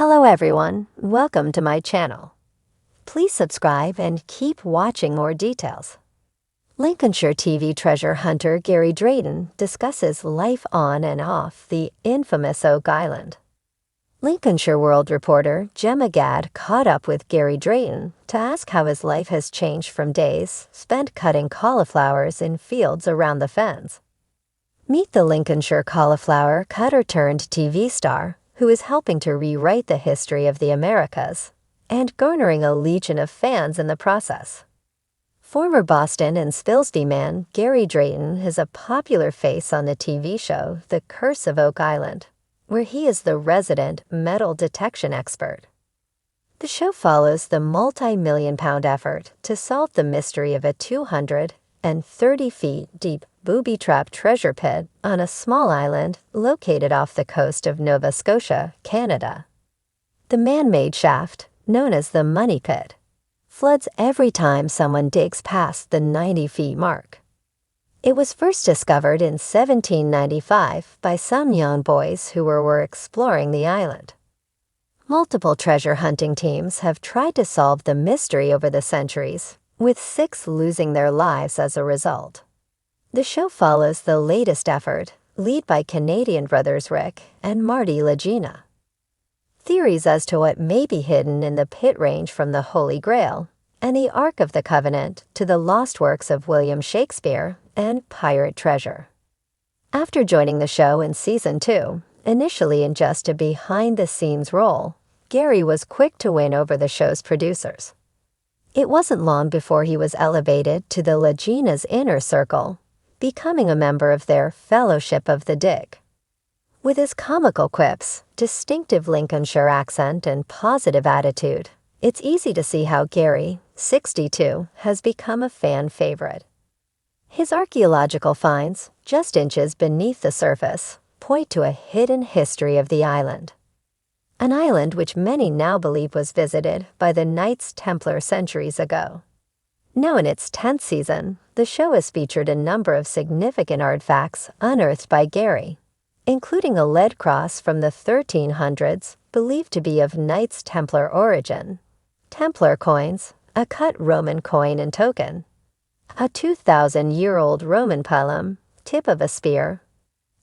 Hello everyone, welcome to my channel. Please subscribe and keep watching more details. Lincolnshire TV treasure hunter Gary Drayton discusses life on and off the infamous Oak Island. Lincolnshire World reporter Gemma Gadd caught up with Gary Drayton to ask how his life has changed from days spent cutting cauliflowers in fields around the fens. Meet the Lincolnshire cauliflower cutter-turned-TV star who is helping to rewrite the history of the Americas and garnering a legion of fans in the process. Former Boston and Spilsby man Gary Drayton is a popular face on the TV show The Curse of Oak Island, where he is the resident metal detection expert. The show follows the multi-million-pound effort to solve the mystery of a 230 feet deep booby-trapped treasure pit on a small island located off the coast of Nova Scotia, Canada. The man-made shaft, known as the Money Pit, floods every time someone digs past the 90 feet mark. It was first discovered in 1795 by some young boys who were exploring the island. Multiple treasure hunting teams have tried to solve the mystery over the centuries, with 6 losing their lives as a result. The show follows the latest effort, led by Canadian brothers Rick and Marty Legina. Theories as to what may be hidden in the pit range from the Holy Grail and the Ark of the Covenant to the lost works of William Shakespeare and pirate treasure. After joining the show in Season 2, initially in just a behind-the-scenes role, Gary was quick to win over the show's producers. It wasn't long before he was elevated to the Legina's inner circle, becoming a member of their Fellowship of the Dig. With his comical quips, distinctive Lincolnshire accent, and positive attitude, it's easy to see how Gary, 62, has become a fan favorite. His archaeological finds, just inches beneath the surface, point to a hidden history of the island. An island which many now believe was visited by the Knights Templar centuries ago. Now in its 10th season, the show has featured a number of significant artifacts unearthed by Gary, including a lead cross from the 1300s believed to be of Knights Templar origin, Templar coins, a cut Roman coin and token, a 2,000-year-old Roman pilum, tip of a spear,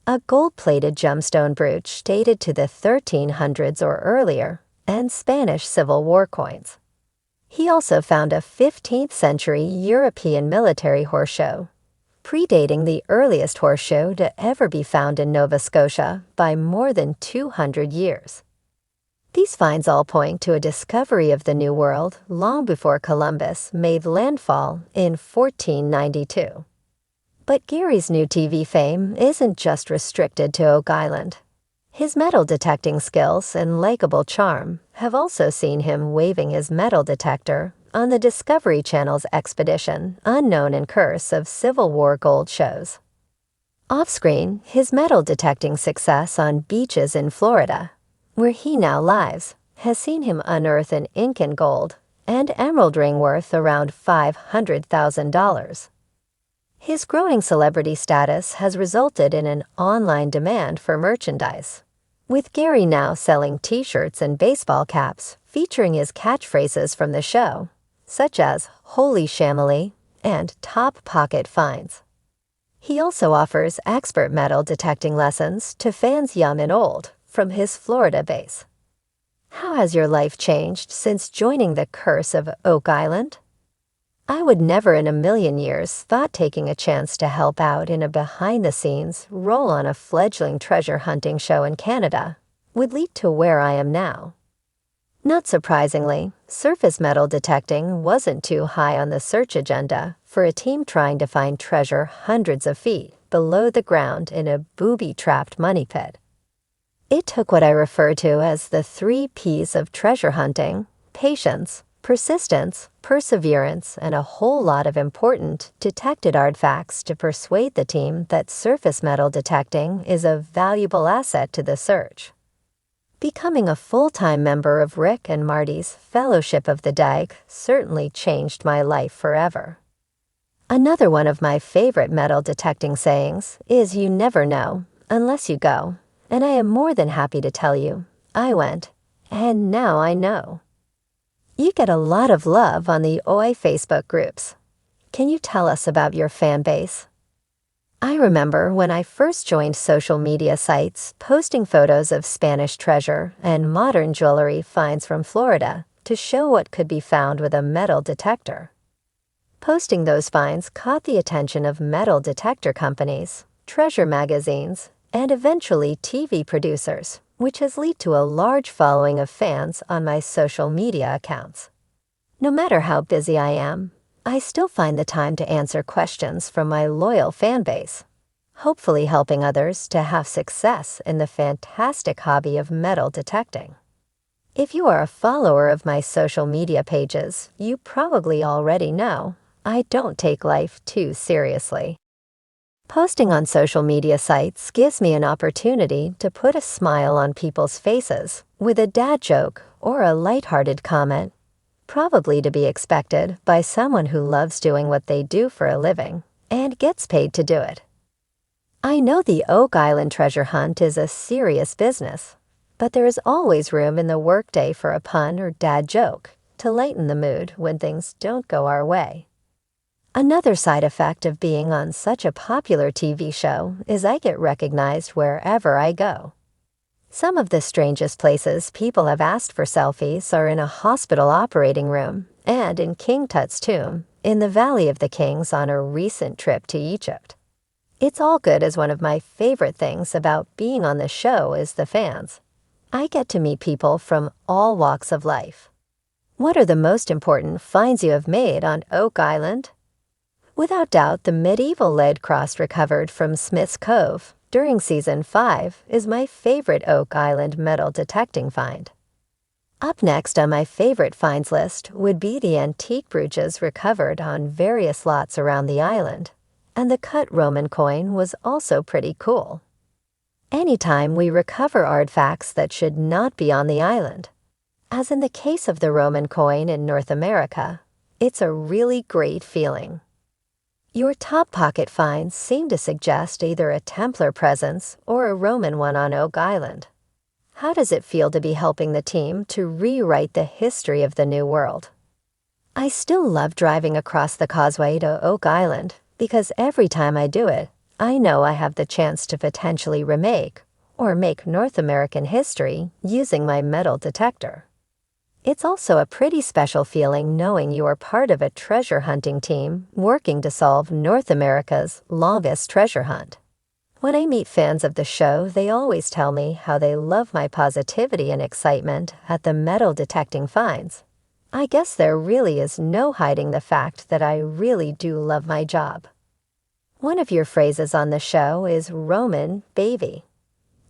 a gold-plated gemstone brooch dated to the 1300s or earlier, and Spanish Civil War coins. He also found a 15th-century European military horseshoe, predating the earliest horseshoe to ever be found in Nova Scotia by more than 200 years. These finds all point to a discovery of the New World long before Columbus made landfall in 1492. But Gary's new TV fame isn't just restricted to Oak Island. His metal detecting skills and likable charm have also seen him waving his metal detector on the Discovery Channel's expedition Unknown and Curse of Civil War gold shows. Off-screen, his metal detecting success on beaches in Florida, where he now lives, has seen him unearth an Incan gold and emerald ring worth around $500,000. His growing celebrity status has resulted in an online demand for merchandise, with Gary now selling t-shirts and baseball caps featuring his catchphrases from the show, such as Holy Shamily and Top Pocket Finds. He also offers expert metal detecting lessons to fans young and old from his Florida base. How has your life changed since joining the Curse of Oak Island? I would never in a million years thought taking a chance to help out in a behind-the-scenes role on a fledgling treasure hunting show in Canada would lead to where I am now. Not surprisingly, surface metal detecting wasn't too high on the search agenda for a team trying to find treasure hundreds of feet below the ground in a booby-trapped money pit. It took what I refer to as the 3 Ps of treasure hunting: patience, persistence, perseverance, and a whole lot of important detected artifacts to persuade the team that surface metal detecting is a valuable asset to the search. Becoming a full-time member of Rick and Marty's Fellowship of the Dig certainly changed my life forever. Another one of my favorite metal detecting sayings is "you never know unless you go," and I am more than happy to tell you, I went, And now I know. You get a lot of love on the OI Facebook groups. Can you tell us about your fan base? I remember when I first joined social media sites, posting photos of Spanish treasure and modern jewelry finds from Florida to show what could be found with a metal detector. Posting those finds caught the attention of metal detector companies, treasure magazines, and eventually TV producers, which has led to a large following of fans on my social media accounts. No matter how busy I am, I still find the time to answer questions from my loyal fan base, hopefully helping others to have success in the fantastic hobby of metal detecting. If you are a follower of my social media pages, you probably already know I don't take life too seriously. Posting on social media sites gives me an opportunity to put a smile on people's faces with a dad joke or a lighthearted comment, probably to be expected by someone who loves doing what they do for a living and gets paid to do it. I know the Oak Island treasure hunt is a serious business, but there is always room in the workday for a pun or dad joke to lighten the mood when things don't go our way. Another side effect of being on such a popular TV show is I get recognized wherever I go. Some of the strangest places people have asked for selfies are in a hospital operating room and in King Tut's tomb in the Valley of the Kings on a recent trip to Egypt. It's all good, as one of my favorite things about being on the show is the fans. I get to meet people from all walks of life. What are the most important finds you have made on Oak Island? Without doubt, the medieval lead cross recovered from Smith's Cove during Season 5 is my favorite Oak Island metal detecting find. Up next on my favorite finds list would be the antique brooches recovered on various lots around the island, and the cut Roman coin was also pretty cool. Anytime we recover artifacts that should not be on the island, as in the case of the Roman coin in North America, it's a really great feeling. Your top pocket finds seem to suggest either a Templar presence or a Roman one on Oak Island. How does it feel to be helping the team to rewrite the history of the New World? I still love driving across the causeway to Oak Island because every time I do it, I know I have the chance to potentially remake or make North American history using my metal detector. It's also a pretty special feeling knowing you are part of a treasure hunting team working to solve North America's longest treasure hunt. When I meet fans of the show, they always tell me how they love my positivity and excitement at the metal detecting finds. I guess there really is no hiding the fact that I really do love my job. One of your phrases on the show is Roman baby.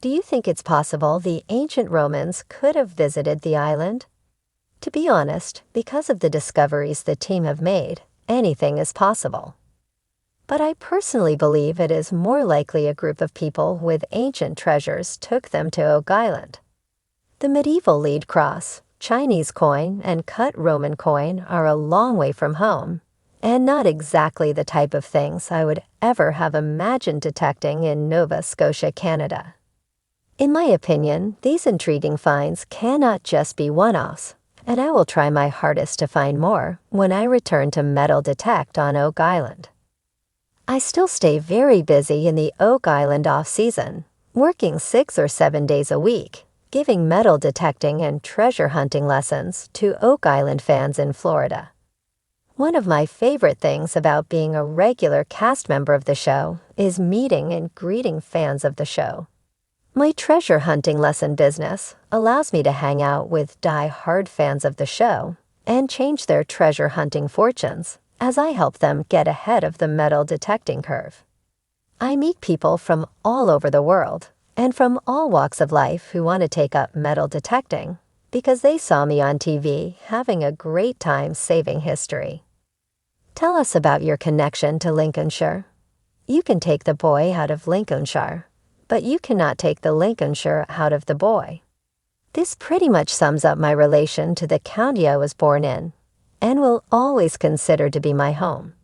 Do you think it's possible the ancient Romans could have visited the island? To be honest, because of the discoveries the team have made, anything is possible. But I personally believe it is more likely a group of people with ancient treasures took them to Oak Island. The medieval lead cross, Chinese coin, and cut Roman coin are a long way from home, and not exactly the type of things I would ever have imagined detecting in Nova Scotia, Canada. In my opinion, these intriguing finds cannot just be one-offs, and I will try my hardest to find more when I return to Metal Detect on Oak Island. I still stay very busy in the Oak Island off-season, working 6 or 7 days a week, giving metal detecting and treasure hunting lessons to Oak Island fans in Florida. One of my favorite things about being a regular cast member of the show is meeting and greeting fans of the show. My treasure hunting lesson business allows me to hang out with die-hard fans of the show and change their treasure hunting fortunes as I help them get ahead of the metal detecting curve. I meet people from all over the world and from all walks of life who want to take up metal detecting because they saw me on TV having a great time saving history. Tell us about your connection to Lincolnshire. You can take the boy out of Lincolnshire, but you cannot take the Lincolnshire out of the boy. This pretty much sums up my relation to the county I was born in, and will always consider to be my home.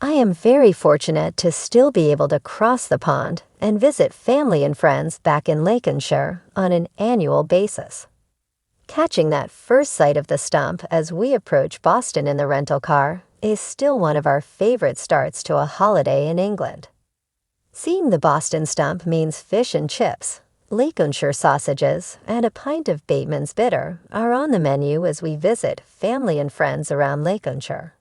I am very fortunate to still be able to cross the pond and visit family and friends back in Lincolnshire on an annual basis. Catching that first sight of the stump as we approach Boston in the rental car is still one of our favorite starts to a holiday in England. Seeing the Boston stump means fish and chips, Lincolnshire sausages, and a pint of Bateman's Bitter are on the menu as we visit family and friends around Lincolnshire.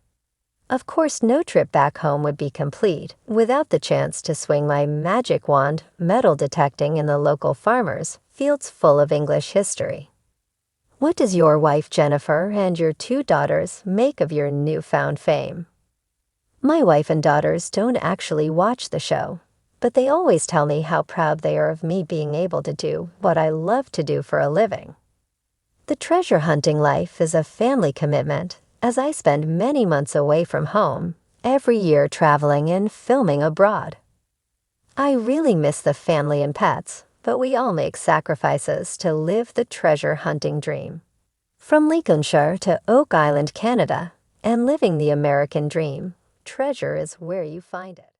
Of course, no trip back home would be complete without the chance to swing my magic wand metal detecting in the local farmers' fields full of English history. What does your wife Jennifer and your 2 daughters make of your newfound fame? My wife and daughters don't actually watch the show, but they always tell me how proud they are of me being able to do what I love to do for a living. The treasure hunting life is a family commitment, as I spend many months away from home, every year traveling and filming abroad. I really miss the family and pets, but we all make sacrifices to live the treasure hunting dream. From Lincolnshire to Oak Island, Canada, and living the American dream, treasure is where you find it.